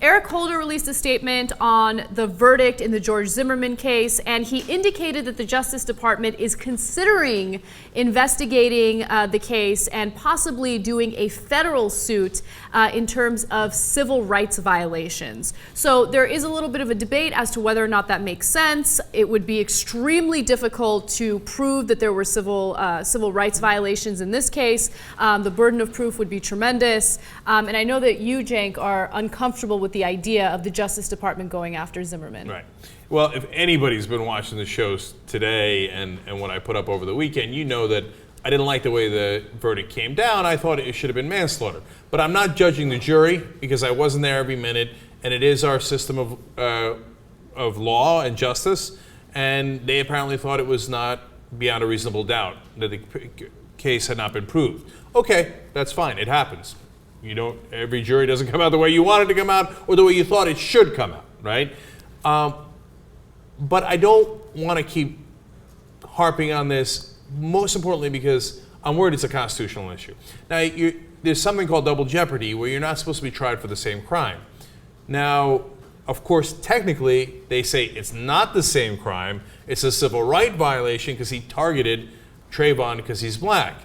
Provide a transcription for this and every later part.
Eric Holder released a statement on the verdict in the George Zimmerman case, and he indicated that the Justice Department is considering investigating the case and possibly doing a federal suit in terms of civil rights violations. So there is a little bit of a debate as to whether or not that makes sense. It would be extremely difficult to prove that there were civil rights violations in this case. The burden of proof would be tremendous. And I know that you, Cenk, are uncomfortable with the idea of the Justice Department going after Zimmerman. Right. Well, if anybody's been watching the shows today and what I put up over the weekend, you know that I didn't like the way the verdict came down. I thought it should have been manslaughter. But I'm not judging the jury because I wasn't there every minute, and it is our system of law and justice, and they apparently thought it was not beyond a reasonable doubt that the case had not been proved. Okay, that's fine. It happens. Every jury doesn't come out the way you want it to come out or the way you thought it should come out, right? But I don't want to keep harping on this, most importantly because I'm worried it's a constitutional issue. Now, there's something called double jeopardy where you're not supposed to be tried for the same crime. Now, of course, technically, they say it's not the same crime. It's a civil right violation because he targeted Trayvon because he's black.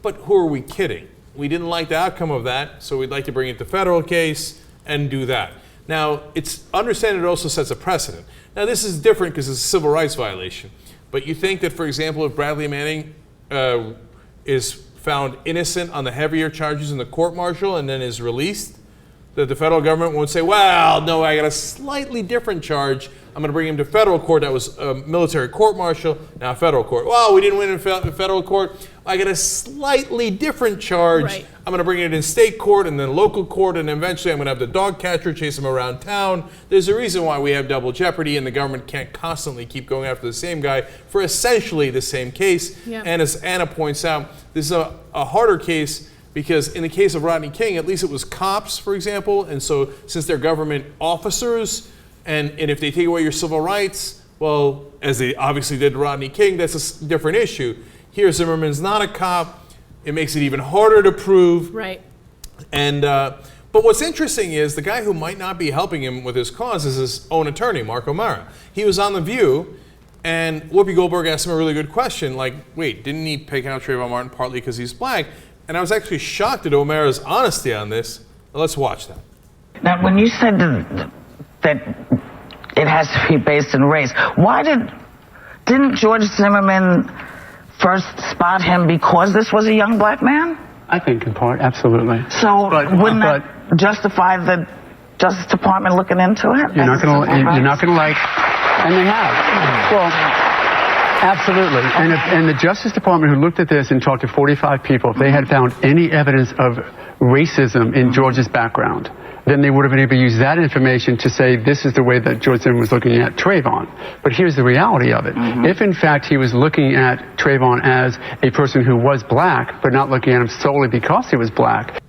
But who are we kidding? We didn't like the outcome of that, so we'd like to bring it to federal case and do that. Now, understand it also sets a precedent. Now, this is different because it's a civil rights violation. But you think that, for example, if Bradley Manning is found innocent on the heavier charges in the court-martial and then is released, that the federal government won't say, well, no, I got a slightly different charge. I'm going to bring him to federal court. That was a military court-martial, now federal court. Well, we didn't win in federal court. I got a slightly different charge. Right. I'm going to bring it in state court and then local court, and eventually I'm going to have the dog catcher chase him around town. There's a reason why we have double jeopardy, and the government can't constantly keep going after the same guy for essentially the same case. Yeah. And as Anna points out, this is a harder case because in the case of Rodney King, at least it was cops, for example, and so since they're government officers, and if they take away your civil rights, well, as they obviously did to Rodney King, that's a different issue. Here, Zimmerman's not a cop. It makes it even harder to prove. Right. And but what's interesting is the guy who might not be helping him with his cause is his own attorney, Mark O'Mara. He was on The View, and Whoopi Goldberg asked him a really good question, like, wait, didn't he pick out Trayvon Martin partly because he's black? And I was actually shocked at O'Mara's honesty on this. Well, let's watch that. Now, when you said that it has to be based in race, didn't George Zimmerman first spot him because this was a young black man? I think in part, absolutely. So wouldn't that justify the Justice Department looking into it? You're not going to like, and they have. Well, absolutely. And the Justice Department who looked at this and talked to 45 people, if they had found any evidence of racism in George's background, then they would have been able to use that information to say this is the way that George Zimmerman was looking at Trayvon. But here's the reality of it. Mm-hmm. If in fact he was looking at Trayvon as a person who was black, but not looking at him solely because he was black.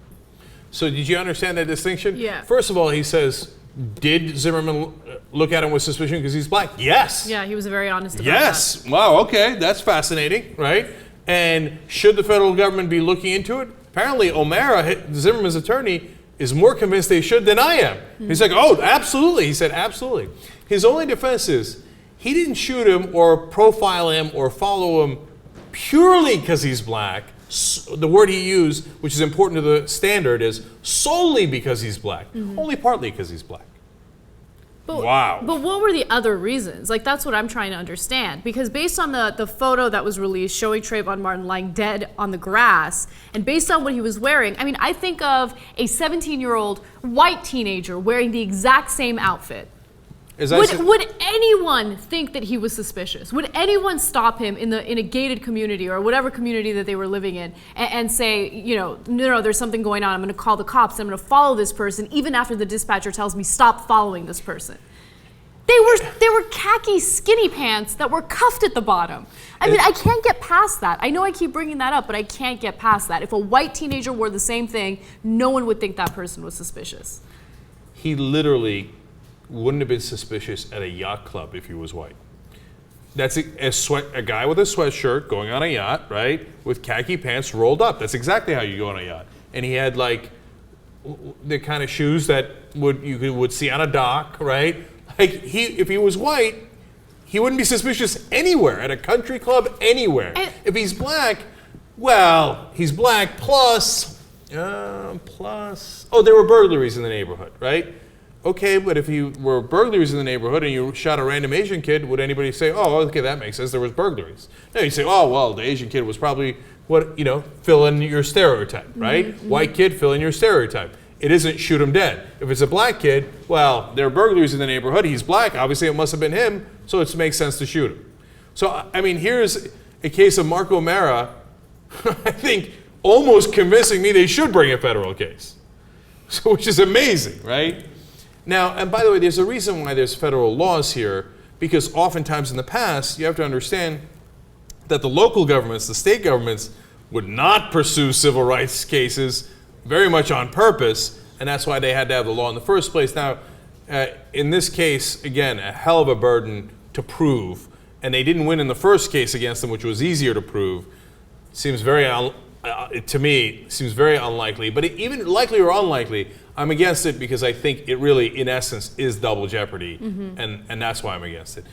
So did you understand that distinction? Yeah. First of all, he says, did Zimmerman look at him with suspicion because he's black? Yes. Yeah, he was very honest about that. Wow, okay, that's fascinating, right? And should the federal government be looking into it? Apparently O'Mara, Zimmerman's attorney, is more convinced they should than I am. Mm-hmm. He's like, oh, absolutely. He said, absolutely. His only defense is he didn't shoot him or profile him or follow him purely because he's black. The word he used, which is important to the standard, is solely because he's black. Mm-hmm. Only partly because he's black. But, wow. But what were the other reasons? Like, that's what I'm trying to understand. Because based on the photo that was released showing Trayvon Martin lying dead on the grass, and based on what he was wearing, I mean, I think of a 17-year-old white teenager wearing the exact same outfit. Would anyone think that he was suspicious? Would anyone stop him in a gated community or whatever community that they were living in and say, no, there's something going on. I'm going to call the cops. I'm going to follow this person even after the dispatcher tells me stop following this person. They were khaki skinny pants that were cuffed at the bottom. I mean, I can't get past that. I know I keep bringing that up, but I can't get past that. If a white teenager wore the same thing, no one would think that person was suspicious. He literally wouldn't have been suspicious at a yacht club if he was white. That's a guy with a sweatshirt going on a yacht, right? With khaki pants rolled up. That's exactly how you go on a yacht. And he had like the kind of shoes that would see on a dock, right? Like if he was white, he wouldn't be suspicious anywhere at a country club anywhere. If he's black, well, he's black plus. Oh, there were burglaries in the neighborhood, right? Okay, but if you were burglaries in the neighborhood and you shot a random Asian kid, would anybody say, oh, okay, that makes sense, there was burglaries? No, you say, oh, well, the Asian kid was probably fill in your stereotype, right? Mm-hmm. White kid, fill in your stereotype. It isn't shoot him dead. If it's a black kid, well, there are burglaries in the neighborhood, he's black, obviously it must have been him, so it makes sense to shoot him. So, I mean, here's a case of Mark O'Mara, I think, almost convincing me they should bring a federal case, so, which is amazing, right? Now, and by the way, there's a reason why there's federal laws here, because oftentimes in the past, you have to understand that the local governments, the state governments, would not pursue civil rights cases very much on purpose, and that's why they had to have the law in the first place. Now, in this case, again, a hell of a burden to prove, and they didn't win in the first case against them, which was easier to prove. Seems very, to me, seems very unlikely. But even likely or unlikely, I'm against it because I think it really, in essence, is double jeopardy, and that's why I'm against it.